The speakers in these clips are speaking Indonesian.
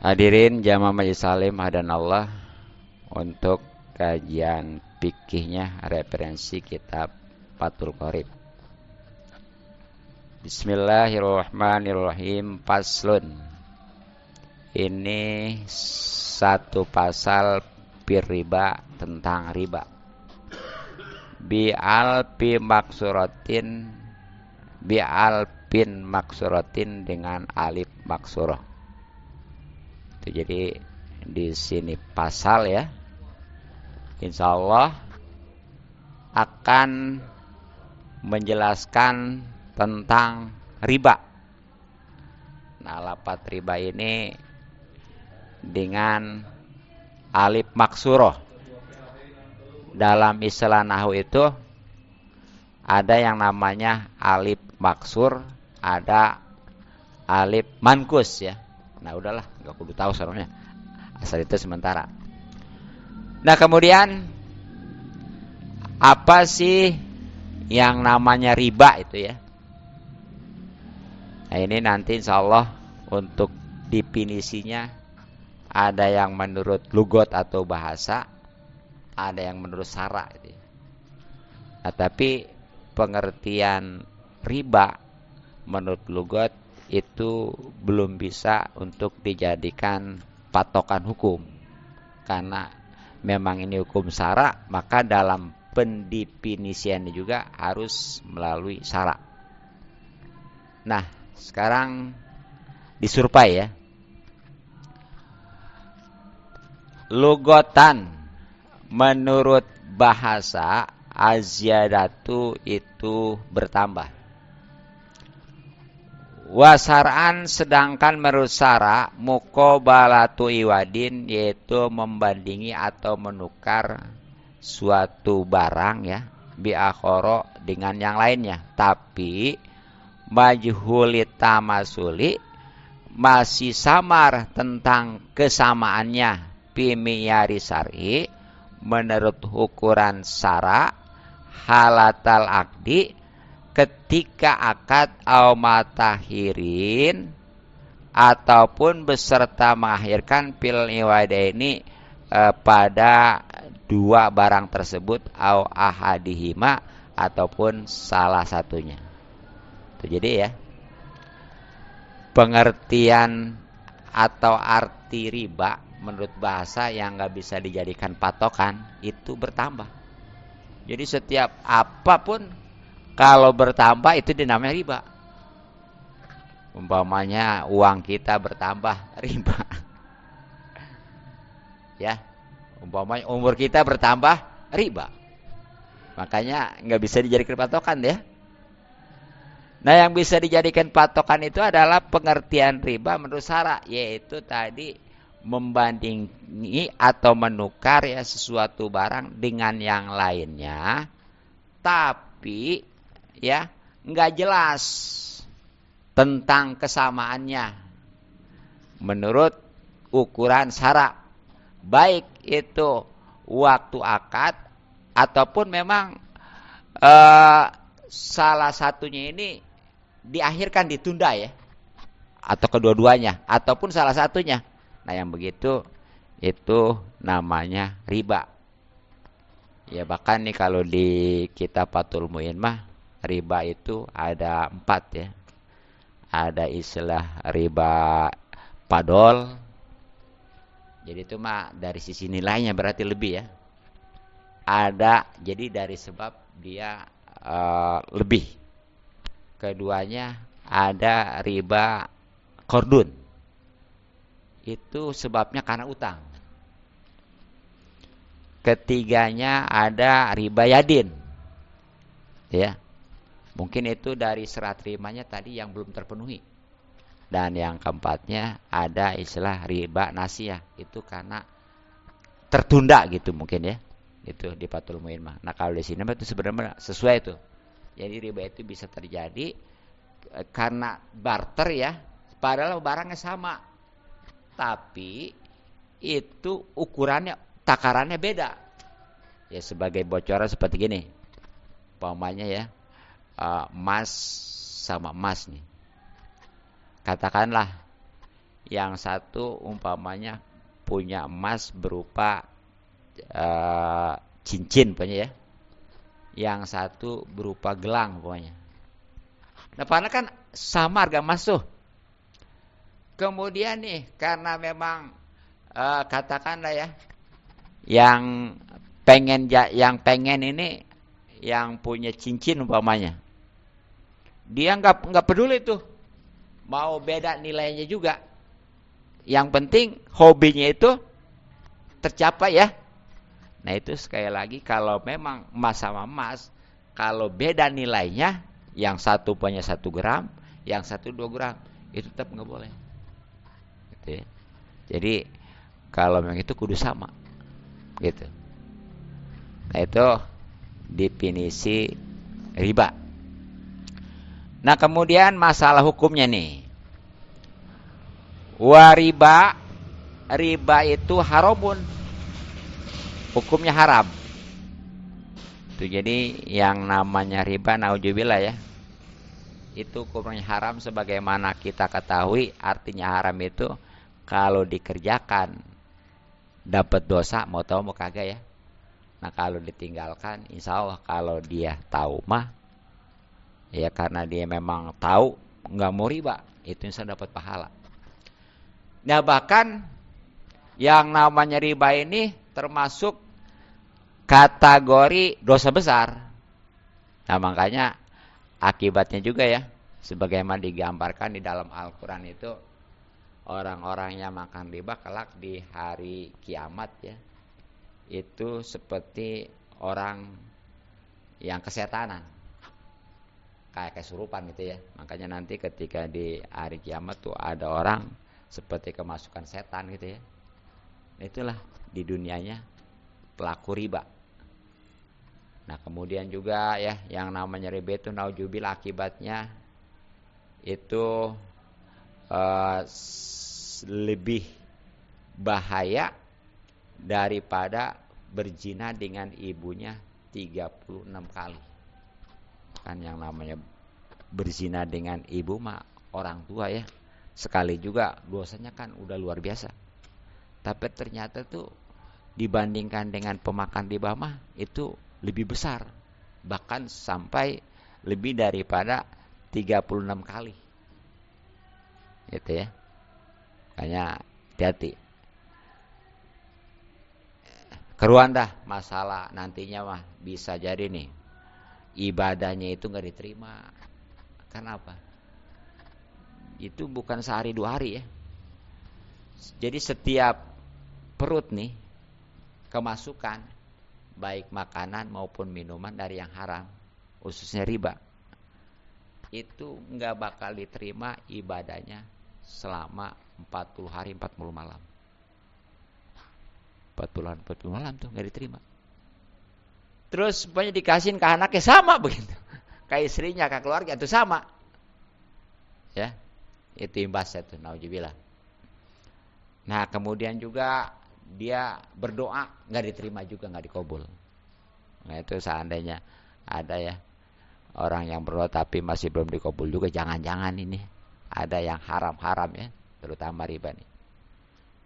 Hadirin jamaah majelis salim hadanallah, untuk kajian fikihnya referensi kitab Fathul Qorib. Bismillahirrahmanirrahim. Faslun. Ini satu pasal fir riba, tentang riba. Bi'alpin maksuratin dengan alif maksurah. Itu jadi di sini pasal ya. Insya Allah akan menjelaskan tentang riba. Nah, lafaz riba ini dengan alif maksurah. Dalam istilah nahwu itu ada yang namanya alif maksur, ada alif mankus ya. Nah, udahlah, nggak kudu tahu soalnya. Asal itu sementara. Nah, kemudian apa sih yang namanya riba itu ya? Nah, ini nanti insya Allah untuk definisinya ada yang menurut lugot atau bahasa, ada yang menurut syara gitu ya. Nah, tapi pengertian riba menurut lugot itu belum bisa untuk dijadikan patokan hukum, karena memang ini hukum syara, maka dalam pendefinisiannya juga harus melalui syara. Nah, sekarang disurvei ya. Lugotan menurut bahasa azyadatu itu bertambah. Wasar'an sedangkan menurut syara muqabalatu iwadin yaitu membandingi atau menukar suatu barang ya bi akhara dengan yang lainnya, tapi majhulit tamasuli masih samar tentang kesamaannya pimiyari syar'i menurut ukuran syara halatal akdi ketika akad au matahirin ataupun beserta mengakhirkan pil iwadaini pada dua barang tersebut au ahadihima ataupun salah satunya. Itu jadi ya, pengertian atau arti riba menurut bahasa yang nggak bisa dijadikan patokan itu bertambah. Jadi setiap apapun kalau bertambah itu dinamanya riba. Umpamanya uang kita bertambah, riba. Ya, umpamanya umur kita bertambah, riba. Makanya nggak bisa dijadikan patokan ya. Nah, yang bisa dijadikan patokan itu adalah pengertian riba menurut syara, yaitu tadi membandingi atau menukar ya sesuatu barang dengan yang lainnya, tapi ya nggak jelas tentang kesamaannya menurut ukuran syara, baik itu waktu akad ataupun memang salah satunya ini diakhirkan, ditunda ya, atau kedua-duanya ataupun salah satunya. Nah, yang begitu itu namanya riba. Ya, bahkan nih kalau di kitab Fathul Mu'in mah riba itu ada 4 ya. Ada istilah riba padol. Jadi itu mah dari sisi nilainya berarti lebih ya. Ada jadi dari sebab dia lebih. Keduanya ada riba kordun. Itu sebabnya karena utang. Ketiganya ada riba yadin. Ya. Mungkin itu dari serah terimanya tadi yang belum terpenuhi. Dan yang keempatnya ada istilah riba nasiyah. Itu karena tertunda gitu mungkin ya. Itu di Fathul Mu'in mah. Nah, kalau di sini itu sebenarnya sesuai itu. Jadi riba itu bisa terjadi karena barter ya. Padahal barangnya sama. Tapi itu ukurannya, takarannya beda. Ya, sebagai bocoran seperti gini. Umpamanya ya, emas sama emas nih. Katakanlah yang satu umpamanya punya emas berupa cincin pokoknya ya. Yang satu berupa gelang pokoknya. Nah, padahal kan sama harga emas tuh. Kemudian nih, karena memang katakanlah ya, yang pengen ini yang punya cincin umpamanya, dia nggak peduli tuh mau beda nilainya juga. Yang penting hobinya itu tercapai ya. Nah itu sekali lagi kalau memang emas sama emas, kalau beda nilainya, yang satu punya 1 gram, yang satu 2 gram, itu tetap nggak boleh. Gitu ya. Jadi kalau memang itu kudu sama, gitu. Nah itu definisi riba. Nah kemudian masalah hukumnya nih. Riba itu haramun, hukumnya haram. Itu jadi yang namanya riba, naudzubillah ya, itu hukumnya haram sebagaimana kita ketahui. Artinya haram itu kalau dikerjakan dapat dosa, mau tahu mau kagak ya. Nah kalau ditinggalkan, insya Allah kalau dia tahu mah ya, karena dia memang tahu nggak mau riba, itu insya Allah dapat pahala. Nah bahkan yang namanya riba ini termasuk kategori dosa besar. Nah makanya akibatnya juga ya, sebagaimana digambarkan di dalam Al-Quran itu, orang-orang yang makan riba kelak di hari kiamat ya, itu seperti orang yang kesetanan, kayak kesurupan gitu ya. Makanya nanti ketika di hari kiamat tuh ada orang seperti kemasukan setan gitu ya. Itulah di dunianya pelaku riba. Nah kemudian juga ya, yang namanya riba itu naudzubillah akibatnya itu lebih bahaya daripada berzina dengan ibunya 36 kali. Kan yang namanya berzina dengan ibu mah orang tua ya, sekali juga dosanya kan udah luar biasa. Tapi ternyata tuh dibandingkan dengan pemakan riba mah itu lebih besar, bahkan sampai lebih daripada 36 kali. Gitu ya. Makanya hati-hati. Keruan dah masalah nantinya mah bisa jadi nih ibadahnya itu nggak diterima. Kenapa? Itu bukan sehari 2 hari ya. Jadi setiap perut nih kemasukan baik makanan maupun minuman dari yang haram, khususnya riba, itu nggak bakal diterima ibadahnya selama 40 hari 40 malam. 40 hari 40 malam tuh nggak diterima. Terus banyak dikasihin ke anaknya sama begitu, ke istrinya, ke keluarga itu sama. Ya, itu imbasnya tuh, naudzubillah. Nah kemudian juga dia berdoa nggak diterima juga, nggak dikabul. Nah itu seandainya ada ya orang yang berdoa tapi masih belum dikabul juga, jangan-jangan ini ada yang haram-haram ya, terutama riba nih.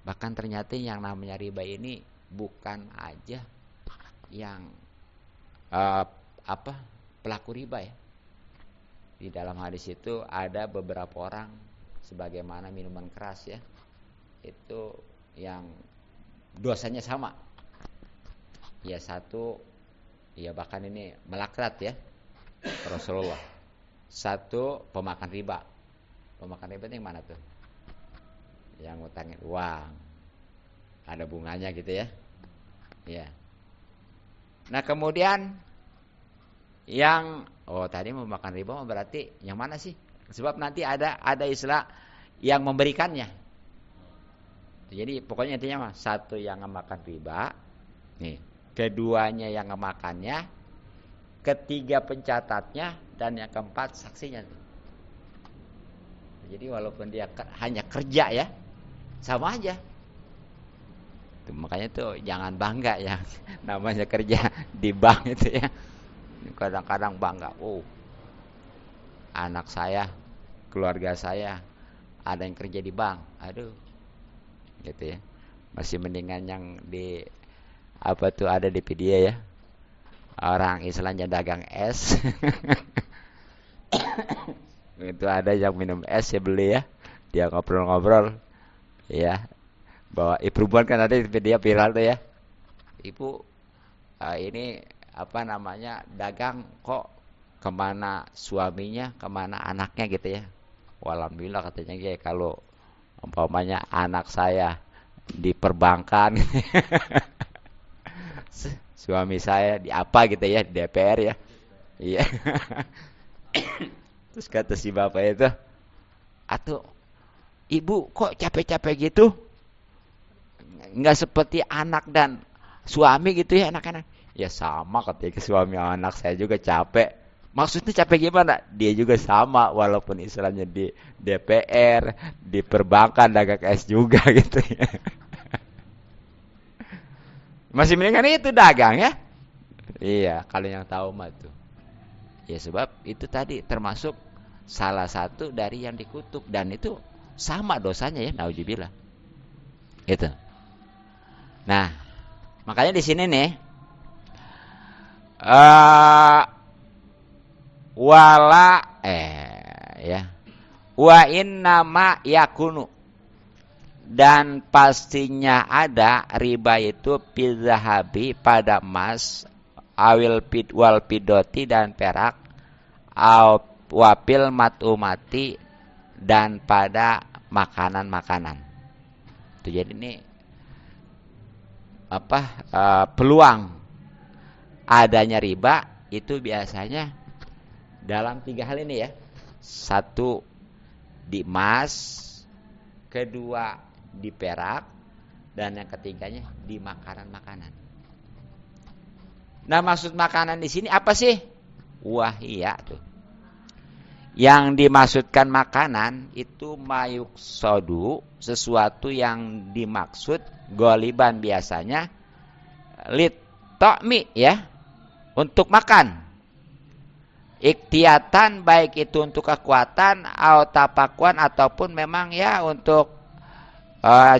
Bahkan ternyata yang namanya riba ini bukan aja yang pelaku riba ya. Di dalam hadis itu ada beberapa orang sebagaimana minuman keras ya, itu yang dosanya sama. Ya satu, ya bahkan ini melaknat ya Rasulullah. Satu pemakan riba. Pemakan riba itu yang mana tuh? Yang ngutangin uang, ada bunganya gitu ya. Ya. Nah kemudian yang tadi memakan riba berarti yang mana sih? Sebab nanti ada istilah yang memberikannya. Jadi pokoknya intinya mah satu yang ngemakan riba, nih, keduanya yang ngemakannya, ketiga pencatatnya, dan yang keempat saksinya. Jadi walaupun dia hanya kerja ya, sama aja. Tuh, makanya tuh jangan bangga ya, namanya kerja di bank itu ya. Kadang-kadang bangga, anak saya, keluarga saya ada yang kerja di bank, aduh, gitu ya. Masih mendingan yang di apa tuh ada di video ya, orang istilahnya dagang es. Itu ada yang minum es ya beli ya, dia ngobrol-ngobrol, ya, bawa perempuan kan ada di video viral tuh ya, ibu ini apa namanya dagang kok kemana suaminya, kemana anaknya gitu ya. Alhamdulillah katanya ya, kalau umpamanya anak saya di perbankan, suami saya di apa gitu ya, di DPR ya. Iya. Terus kata si bapak itu, "Atuh, ibu kok capek-capek gitu? Nggak seperti anak dan suami gitu ya, anak-anak." Ya sama katanya, suami anak saya juga capek. Maksudnya capek gimana? Dia juga sama, walaupun istilahnya di DPR, di perbankan, dagang es juga gitu ya. Masih mendingan itu dagang ya. Iya, kalau yang tahu mah tuh. Ya sebab itu tadi termasuk salah satu dari yang dikutuk, dan itu sama dosanya ya, nauzubillah. Gitu. Nah, makanya di sini nih wala ya. Wa innama yakunu, dan pastinya ada riba itu fizahabi pada emas, awil pid wal pidoti dan perak, wapil matumati dan pada makanan-makanan. Itu jadi ini apa peluang adanya riba itu biasanya dalam 3 hal ini ya. 1 di emas, kedua di perak, dan yang ketiganya di makanan-makanan. Nah, maksud makanan di sini apa sih? Wahia tuh. Yang dimaksudkan makanan itu mayuk sodu, sesuatu yang dimaksud goliban biasanya lit tokmi ya, untuk makan. Iktiatan, baik itu untuk kekuatan atau tapakuan, ataupun memang ya untuk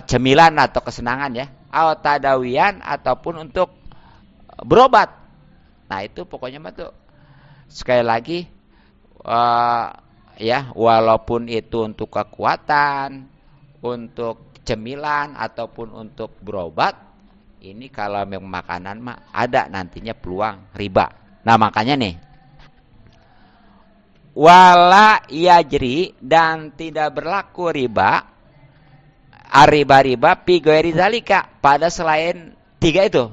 cemilan atau kesenangan ya, atau tadawian, ataupun untuk berobat. Nah itu pokoknya mah tuh sekali lagi ya, walaupun itu untuk kekuatan, untuk cemilan, ataupun untuk berobat, ini kalau memang makanan mah ada nantinya peluang riba. Nah makanya nih, wala yajri, dan tidak berlaku riba, riba pi ghairi zalika, pada selain 3 itu.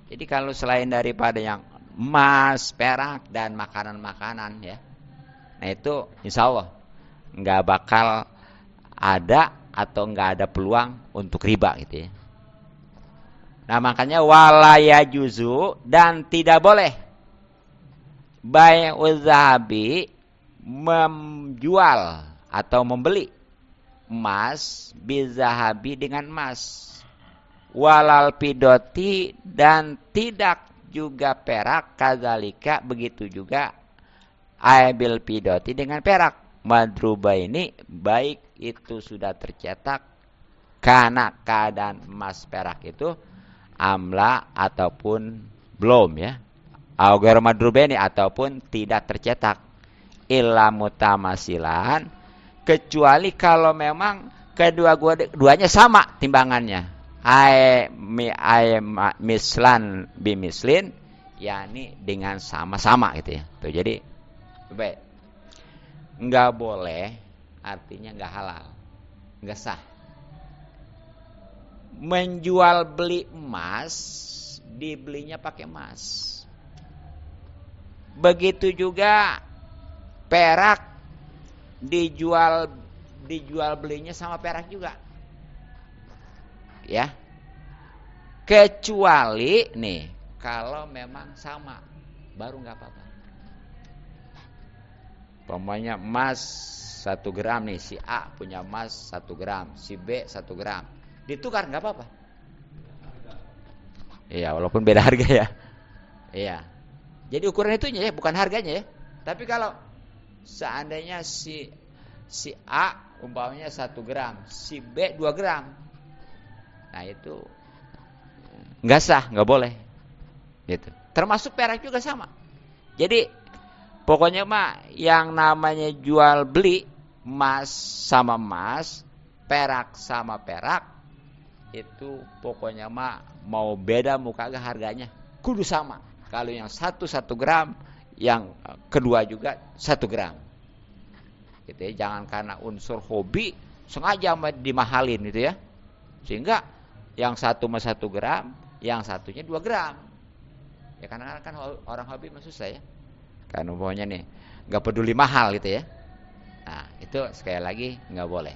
Jadi kalau selain daripada yang emas, perak, dan makanan-makanan ya, nah itu insya Allah nggak bakal ada atau nggak ada peluang untuk riba gitu ya. Nah makanya wala yajuzu, dan tidak boleh bai'uz zahabi, menjual atau membeli emas, bizahabi, dengan emas, walal pidoti, dan tidak juga perak, kadzalika, begitu juga aibil pidoti, dengan perak. Madruba ini baik itu sudah tercetak karena keadaan emas perak itu amla ataupun belum ya, auger madruba ini, ataupun tidak tercetak, illa mutamasilan, kecuali kalau memang keduanya sama timbangannya, mislan bimislin, yakni dengan sama-sama gitu ya. Tuh, jadi baik, nggak boleh artinya nggak halal, nggak sah menjual beli emas, dibelinya pakai emas. Begitu juga perak, dijual belinya sama perak juga ya, kecuali nih kalau memang sama baru nggak apa-apa. Pokoknya emas 1 gram nih, si A punya emas 1 gram, si B 1 gram, ditukar nggak apa-apa. Iya, walaupun beda harga ya. Iya. Jadi ukuran itunya ya, bukan harganya ya. Tapi kalau seandainya si Si A umpamanya 1 gram, si B 2 gram. Nah itu nggak sah, nggak boleh. Gitu. Termasuk perak juga sama. Jadi pokoknya mah yang namanya jual beli emas sama emas, perak sama perak, itu pokoknya mah mau beda muka kagak harganya kudu sama. Kalau yang 1 gram, yang kedua juga 1 gram. Gitu ya, jangan karena unsur hobi sengaja dimahalin gitu ya. Sehingga yang satu mah 1 gram, yang satunya 2 gram. Ya karena kan orang hobi mah susah ya. Kan umpamanya nih nggak peduli mahal gitu ya. Nah itu sekali lagi nggak boleh,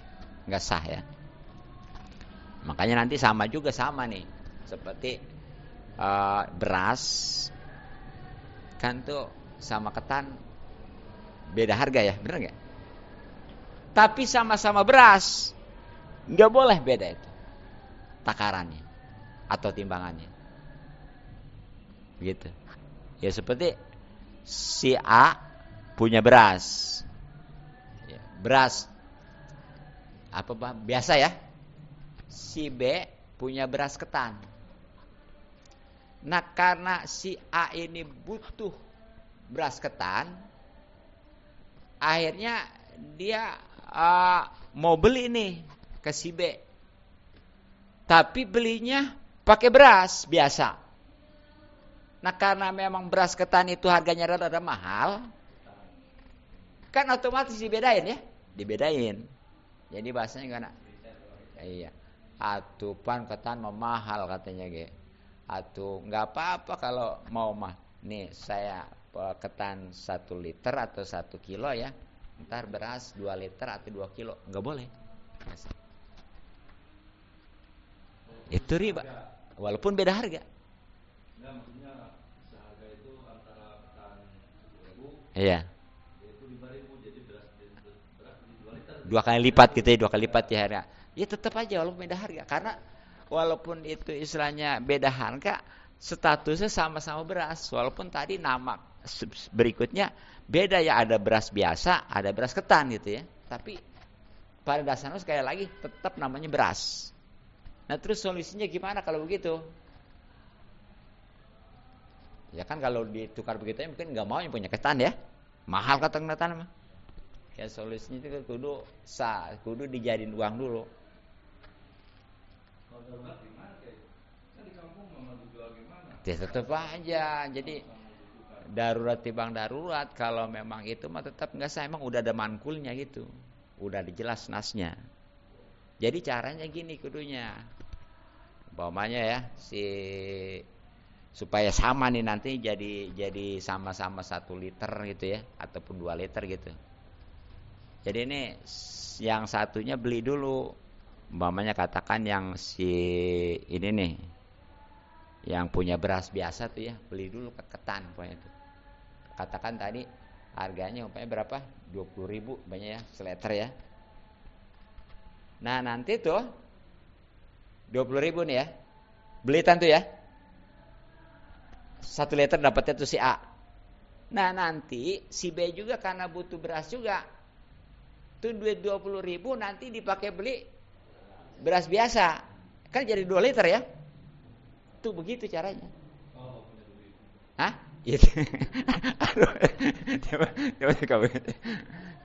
nggak sah ya. Makanya nanti sama juga sama nih, seperti beras kan tuh sama ketan beda harga ya, bener nggak? Tapi sama-sama beras, nggak boleh beda itu takarannya atau timbangannya, gitu. Ya seperti si A punya beras, beras apa biasa ya. Si B punya beras ketan. Nah karena si A ini butuh beras ketan, akhirnya dia mau beli nih ke si B. Tapi belinya pakai beras biasa. Nah karena memang beras ketan itu harganya rada mahal, kan otomatis dibedain ya, dibedain. Jadi bahasanya gimana? Iya. Atuh pan ketan mahal katanya ge. Atuh nggak apa-apa kalau mau mah. Nih saya ketan 1 liter atau 1 kilo ya. Ntar beras 2 liter atau 2 kilo. Nggak boleh. Itu riba. Walaupun beda harga. Nah, maksudnya seharga itu antara ketan 10.000. Iya. Itu 5.000 jadi beras jadi 2 liter. 2 kali lipat gitu ya, 2 kali lipat ya harga. Ya tetap aja walaupun beda harga, karena walaupun itu istilahnya beda harga, statusnya sama-sama beras. Walaupun tadi nama berikutnya beda ya, ada beras biasa, ada beras ketan gitu ya. Tapi pada dasarnya sekali lagi tetap namanya beras. Nah terus solusinya gimana kalau begitu? Ya kan kalau ditukar begitu ya mungkin nggak mau yang punya ketan ya, mahal ketan mah. Ya solusinya itu kudu dijadiin uang dulu. Kalau darurat gimana kayak? Kan di kampung mau dijual gimana? Ya tetap aja. Jadi darurat timbang darurat, kalau memang itu mah tetap nggak sah, emang udah ada mankulnya gitu. Udah dijelas nasnya. Jadi caranya gini kudunya. Umpamanya ya supaya sama nih nanti jadi sama-sama 1 liter gitu ya, ataupun 2 liter gitu. Jadi ini yang satunya beli dulu. Umpamanya katakan yang si ini nih, yang punya beras biasa tuh ya, beli dulu ke ketan pokoknya tuh. Katakan tadi harganya umpamanya berapa? 20.000 banyak ya, seliter ya. Nah nanti tuh 20.000 nih ya, beli tuh ya, 1 liter dapatnya tuh si A. Nah nanti si B juga karena butuh beras juga, tuh duit 20.000 nanti dipakai beli beras biasa, kan jadi 2 liter ya. Tuh begitu caranya. Oh, punya duit. Hah? Gitu.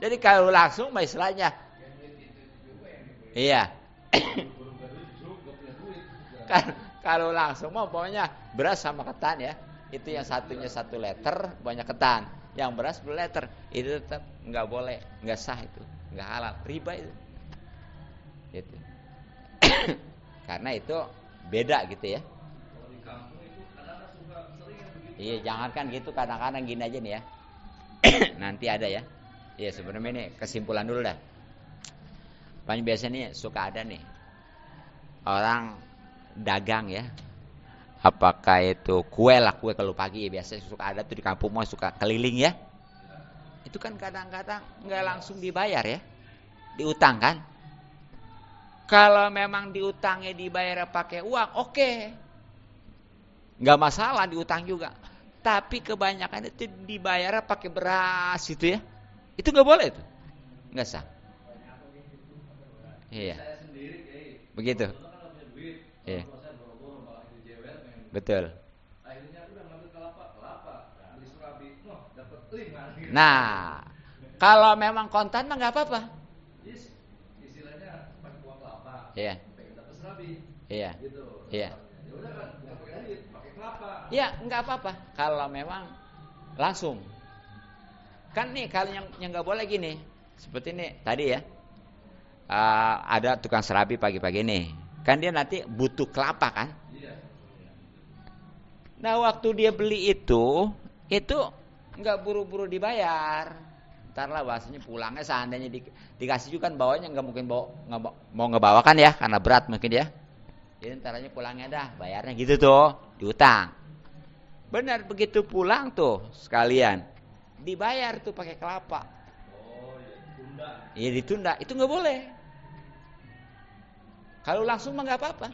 Jadi kalau langsung mah istilahnya. Iya. Kan kalau langsung mah pokoknya beras sama ketan ya. Itu yang satunya 1 liter banyak ketan, yang beras 2 liter. Itu tetap nggak boleh, nggak sah itu, nggak halal, riba itu. Gitu. Karena itu beda gitu ya. Kalau di kampung itu kadang-kadang suka sering yang begitu. Iya, jangankan gitu, kadang-kadang gini aja nih ya. Nanti ada ya. Iya, sebenarnya ini kesimpulan dulu dah. Paling biasa nih suka ada nih orang dagang ya. Apakah itu kue kalau pagi ya, biasanya suka ada tuh di kampung mau suka keliling ya. Itu kan kadang-kadang nggak langsung dibayar ya, diutang kan. Kalau memang diutangnya dibayar pakai uang, oke. Nggak masalah diutang juga. Tapi kebanyakan itu dibayar pakai beras gitu ya. Itu nggak boleh itu. Nggak sah. Iya. Saya sendiri kayak Begitu. kan nggak punya duit. Iya. Kalau saya boro-boro malah jadi jewer pengen. Betul. Akhirnya aku udah ngambil kelapa, beli surabi, dapat 5. Nah, kalau memang kontan mah nggak apa-apa. Yes, istilahnya pakai uang kelapa. Iya. Pengen dapat surabi. Iya. Gitu. Iya. Ya udah kan, bukan pakai duit, pakai kelapa. Ya, nggak apa-apa. Kalau memang langsung. Kan nih kalau yang nggak boleh gini. Seperti ini tadi ya. Ada tukang serabi pagi-pagi nih. Kan dia nanti butuh kelapa kan? Iya. Nah, waktu dia beli itu nggak buru-buru dibayar. Ntar lah bahasanya pulangnya seandainya dikasih juga kan bawanya nggak mungkin mau ngebawa kan ya, karena berat mungkin ya. Jadi ntar aja pulangnya dah, bayarnya gitu tuh, diutang. Benar, begitu pulang tuh sekalian dibayar tuh pakai kelapa. Oh, ya ditunda. Iya ditunda, itu nggak boleh. Kalau langsung mah nggak apa-apa.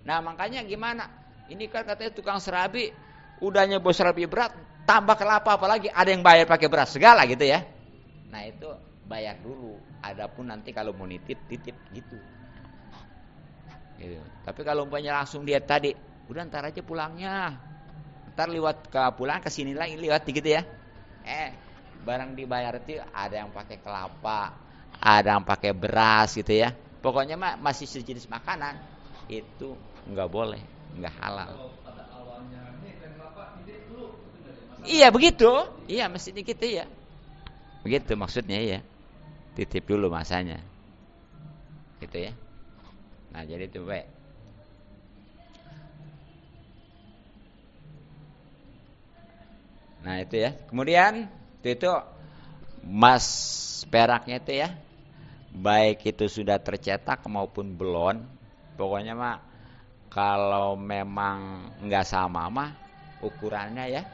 Nah makanya gimana? Ini kan katanya tukang serabi udah nyebut serabi berat, tambah kelapa apalagi ada yang bayar pakai beras segala gitu ya. Nah itu bayar dulu. Adapun nanti kalau mau titip gitu. Gitu. Tapi kalau umpamanya langsung dia tadi, udah ntar aja pulangnya. Ntar lewat ke pulang ke sini lagi lewat gitu ya. Barang dibayar itu ada yang pakai kelapa, ada yang pakai beras gitu ya. Pokoknya mah masih sejenis makanan itu nggak boleh, nggak halal. Kalau pada awalnya nih pengen kelapa, ini dulu itu nggak ada masalah. Iya begitu, iya mestinya gitu ya. Begitu maksudnya ya. Titip dulu masanya. Gitu ya. Nah, jadi itu baik. Nah, itu ya. Kemudian itu emas peraknya itu ya. Baik itu sudah tercetak maupun belum. Pokoknya mah kalau memang nggak sama mah ukurannya ya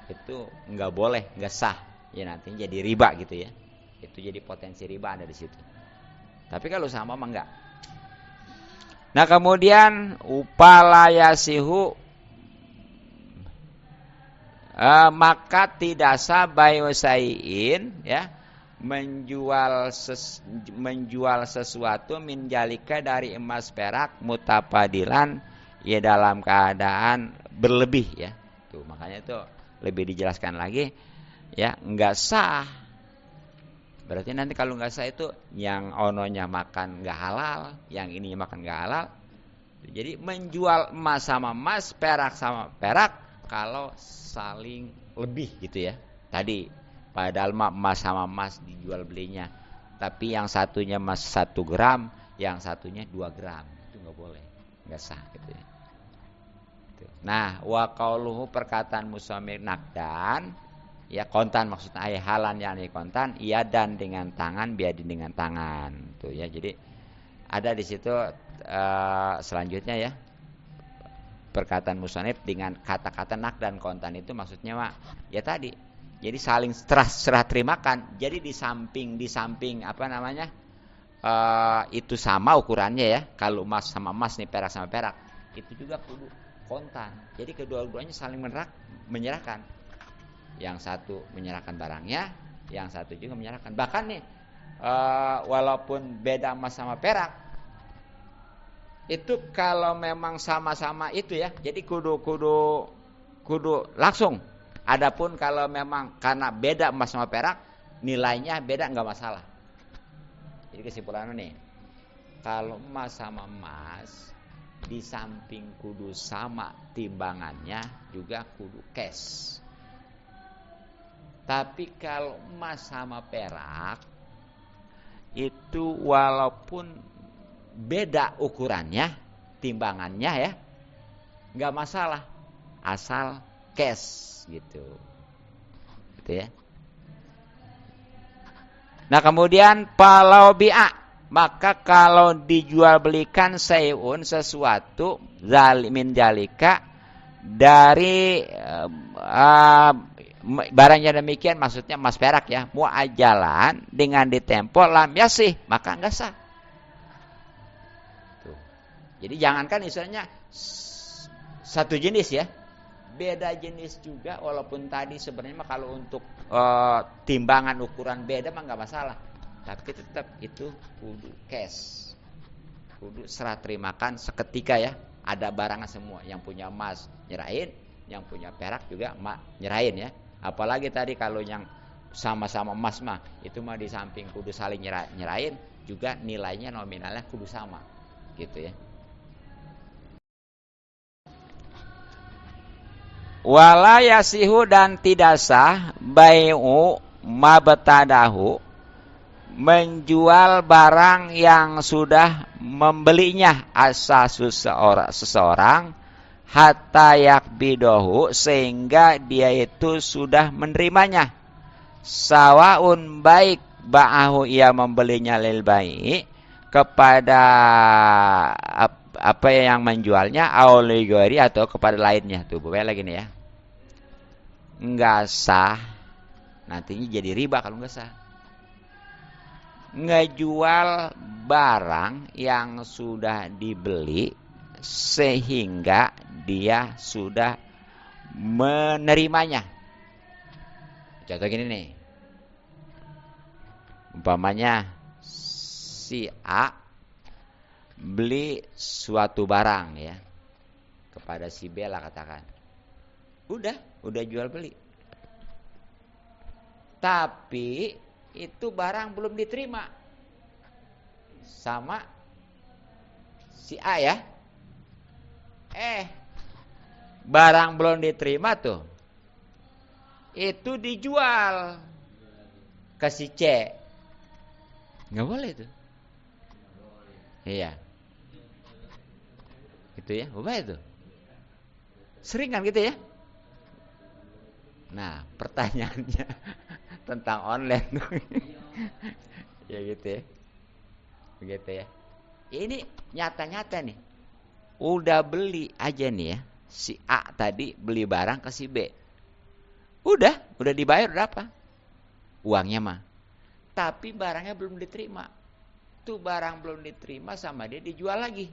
itu nggak boleh, nggak sah. Ya nantinya jadi riba gitu ya. Itu jadi potensi riba ada di situ. Tapi kalau sama mah enggak. Nah kemudian upalayasihu maka tidak sah bayusaiin ya menjual sesuatu min jalika dari emas perak mutapadilan ya dalam keadaan berlebih ya. Tuh makanya itu lebih dijelaskan lagi ya enggak sah. Berarti nanti kalau nggak sah itu yang ononya makan nggak halal, yang ininya makan nggak halal. Jadi menjual emas sama emas, perak sama perak kalau saling lebih gitu ya. Tadi padahal emas sama emas dijual belinya, tapi yang satunya emas 1 gram, yang satunya 2 gram itu nggak boleh, nggak sah gitu ya. Nah, wa qauluhu perkataan mustamir nakdan ya kontan maksudnya halan yang kontan iya dan dengan tangan biadin dengan tangan tuh ya. Jadi ada di situ selanjutnya ya perkataan musannif dengan kata-kata nak dan kontan itu maksudnya mak ya tadi jadi saling serah terimakan. Jadi di samping apa namanya itu sama ukurannya ya. Kalau emas sama emas nih, perak sama perak itu juga kudu kontan. Jadi kedua-duanya saling menyerahkan. Yang satu menyerahkan barangnya, yang satu juga menyerahkan. Bahkan nih, walaupun beda emas sama perak, itu kalau memang sama-sama itu ya, jadi kudu langsung. Adapun kalau memang karena beda emas sama perak, nilainya beda nggak masalah. Jadi kesimpulannya nih, kalau emas sama emas, di samping kudu sama timbangannya juga kudu cash. Tapi kalau emas sama perak itu walaupun beda ukurannya, timbangannya ya, nggak masalah, asal cash gitu ya. Nah kemudian palau bi'a, maka kalau dijual belikan sayun sesuatu zalimin jalika dari barangnya demikian, maksudnya emas perak ya, muajalan dengan ditempo lam yasih, maka enggak sah. Tuh. Jadi jangankan istilahnya satu jenis ya, beda jenis juga walaupun tadi sebenarnya mah kalau untuk timbangan ukuran beda mah enggak masalah. Tapi tetap itu kudu cash. Kudu serah terimakan seketika ya. Ada barangnya semua. Yang punya emas nyerahin, yang punya perak juga nyerahin ya. Apalagi tadi kalau yang sama-sama emas mah, itu mah di samping kudu saling nyerahin, juga nilainya nominalnya kudu sama. Gitu ya. Wala yasihu dan tidak sah bai'u mabtadahu, menjual barang yang sudah membelinya asa seseorang hatta yakbidohu, sehingga dia itu sudah menerimanya. Sawaun baik ba'ahu, ia membelinya lil bai' kepada apa yang menjualnya, auligori atau kepada lainnya. Tuh boleh lagi nih ya, nggak sah, nantinya jadi riba kalau nggak sah. Ngejual barang yang sudah dibeli sehingga dia sudah menerimanya. Contoh gini nih, umpamanya si A beli suatu barang ya kepada si B lah katakan, udah jual beli, tapi itu barang belum diterima sama si A ya. Barang belum diterima tuh, itu dijual ke si C. Nggak boleh tuh. Iya. Gitu ya, apa itu? Sering kan gitu ya? Nah, pertanyaannya tentang online tuh. Ya gitu ya. Begitu ya. Ini nyata-nyata nih. Udah beli aja nih ya. Si A tadi beli barang ke si B. Udah dibayar berapa? Uangnya mah. Tapi barangnya belum diterima. Tuh barang belum diterima sama dia dijual lagi.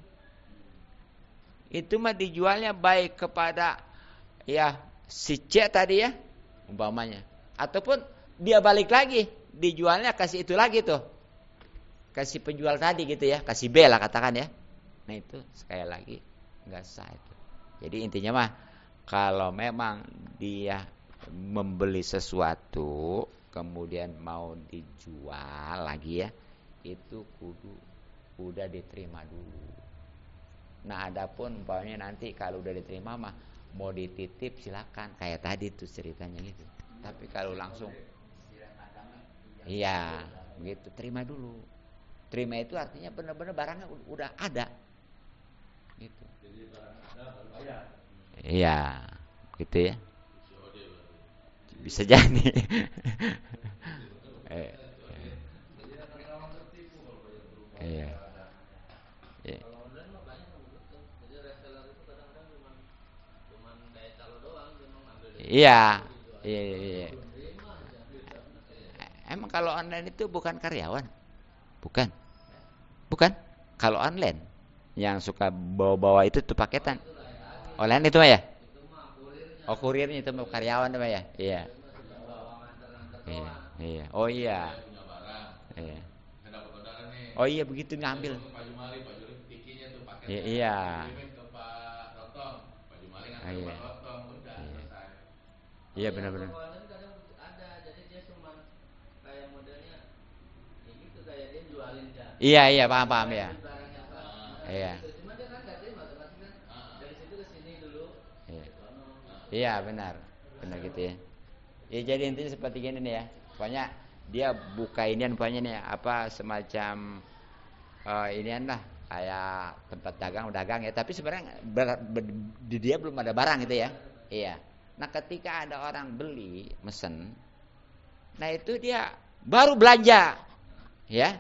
Itu mah dijualnya baik kepada ya si C tadi ya, umpamanya. Ataupun dia balik lagi, dijualnya kasih itu lagi tuh. Kasih penjual tadi gitu ya, kasih B lah katakan ya. Nah itu sekali lagi enggak sah itu. Jadi intinya mah kalau memang dia membeli sesuatu kemudian mau dijual lagi ya, itu kudu udah diterima dulu. Nah adapun umpamanya nanti kalau udah diterima mah mau dititip silakan, kayak tadi tuh ceritanya gitu. Tapi kalau langsung iya begitu, terima dulu. Terima itu artinya benar-benar barangnya udah ada gitu. Jadi barang ada baru bayar. Iya gitu ya, bisa jadi. Iya. Iya. Kalau online mah banyak yang begitu. Jadi reseller itu kadang-kadang cuman kayak calo doang, dia mau ngambil dari Iya. Iya. Emang kalau online itu bukan karyawan? Bukan. Kalau online yang suka bawa-bawa itu tuh paketan. Online itu mah ya? Oh kurirnya itu mah karyawan itu mah ya? Iya. Iya. Oh iya. Iya. Oh iya begitu ngambil. Iya. Iya. Iya. Iya benar-benar. Iya paham ya. Iya. Iya benar gitu ya. Ya jadi intinya seperti gini nih ya. Pokoknya dia buka inian pokoknya nih apa semacam inian lah kayak tempat dagang ya. Tapi sebenarnya di dia belum ada barang gitu ya. Iya. Nah ketika ada orang beli mesen, nah itu dia baru belanja, ya.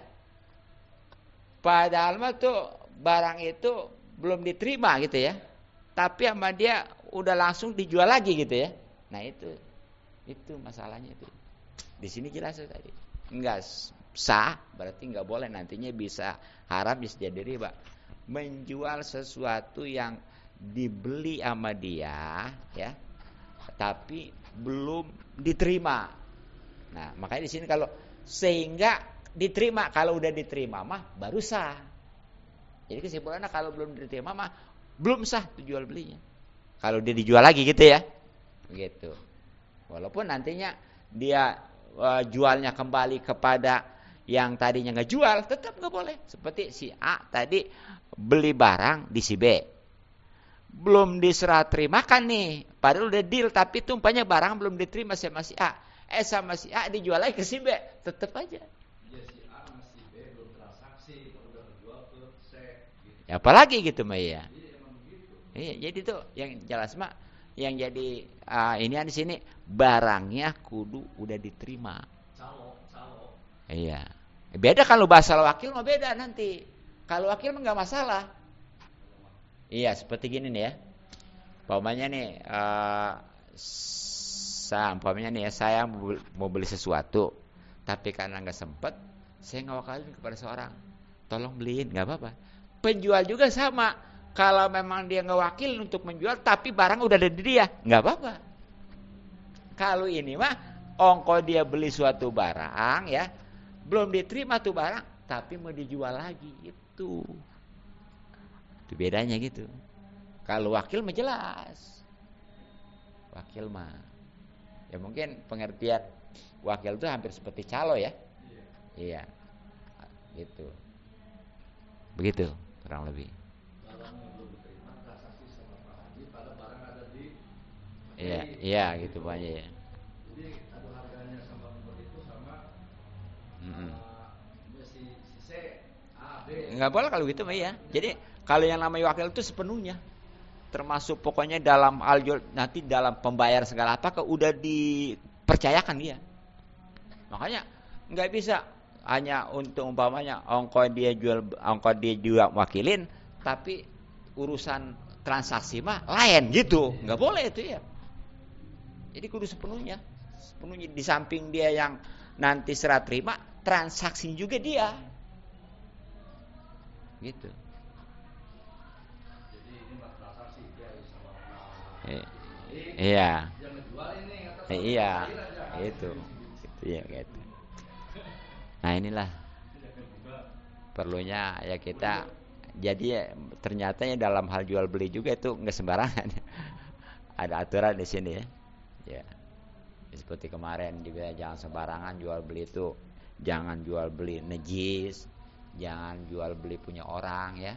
Padahal mah tuh barang itu belum diterima gitu ya. Tapi sama dia udah langsung dijual lagi gitu ya. Nah itu masalahnya itu. Di sini jelas tadi. Enggak sah, berarti enggak boleh, nantinya bisa haram, bisa jadi riba. Menjual sesuatu yang dibeli sama dia ya, tapi belum diterima. Nah, makanya di sini kalau sehingga diterima. Kalau udah diterima mah baru sah. Jadi kesimpulannya kalau belum diterima mah belum sah tuh jual belinya. Kalau dia dijual lagi gitu ya. Gitu. Walaupun nantinya dia jualnya kembali kepada yang tadinya nggak jual, tetap nggak boleh. Seperti si A tadi beli barang di si B. Belum diserah terimakan nih. Padahal udah deal, tapi tumpahnya barang belum diterima sama si A. Sama si A dijual lagi ke si B. Tetap aja. Ya si A sama si B belum transaksi, kalau udah jual ke C gitu. Ya, apalagi gitu mah ya. Jadi emang begitu. Iya, jadi tuh yang jelas mah yang jadi ini di sini barangnya kudu udah diterima. Calo. Iya. Beda kalau bahasa wakil mah beda nanti. Kalau wakil mah nggak masalah. Iya, seperti gini nih ya. Umpamanya nih saya mau beli sesuatu, tapi karena nggak sempet, saya ngawakalin kepada seorang, tolong beliin, nggak apa-apa. Penjual juga sama. Kalau memang dia ngewakil untuk menjual, tapi barang udah ada di dia, nggak apa-apa. Kalau ini mah ongko dia beli suatu barang ya, belum diterima tuh barang, tapi mau dijual lagi itu bedanya gitu. Kalau wakil mah jelas, wakil mah ya mungkin pengertian wakil itu hampir seperti calo ya. Iya, gitu, begitu kurang lebih. Barang yang belum diterima transaksi sama Pak Haji, pada barang ada di Iya gitu banyak ya. Jadi ada harganya sama pembeli itu sama si C, A, B. Nggak boleh kalau gitu mah ya. Jadi kalau yang namanya wakil itu sepenuhnya, termasuk pokoknya dalam aljol nanti dalam pembayar segala apa udah dipercayakan dia. Makanya nggak bisa hanya untuk umpamanya ongko dia jual wakilin, tapi urusan transaksi mah lain gitu, nggak boleh itu ya. Jadi kudu sepenuhnya di samping dia yang nanti serah terima, transaksi juga dia, gitu. Jadi ini mah transaksi dia sama Iya. yang ngejual ini Iya, itu ya gitu. Nah inilah perlunya ya kita. Jadi ya, ternyata ya dalam hal jual beli juga itu nggak sembarangan. Ada aturan di sini ya. Ya. Seperti kemarin juga jangan sembarangan jual beli itu. Jangan jual beli najis, jangan jual beli punya orang ya.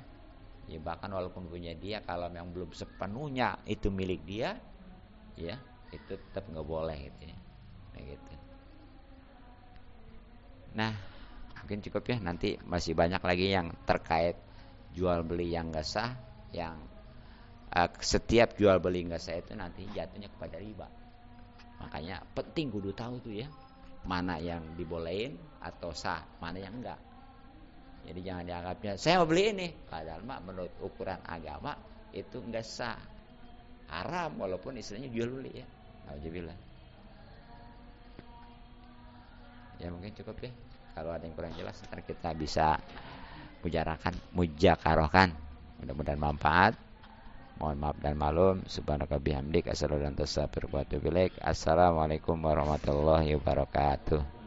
Ya bahkan walaupun punya dia, kalau memang belum sepenuhnya itu milik dia, ya itu tetap nggak boleh gitu ya. Nah, gitu. Nah mungkin cukup ya, nanti masih banyak lagi yang terkait jual beli yang nggak sah, yang setiap jual beli nggak sah itu nanti jatuhnya kepada riba. Makanya penting kudu tahu tuh ya, mana yang dibolehin atau sah, mana yang enggak. Jadi jangan dianggapnya saya mau beli ini, padahal mak menurut ukuran agama itu enggak sah, haram walaupun istilahnya jual beli ya. Alhamdulillah. Ya mungkin cukup ya. Kalau ada yang kurang jelas ntar kita bisa mujakarohkan. Mudah-mudahan manfaat. Mohon maaf dan maklum. Subhanaka bihamdik. Assalamualaikum warahmatullahi wabarakatuh.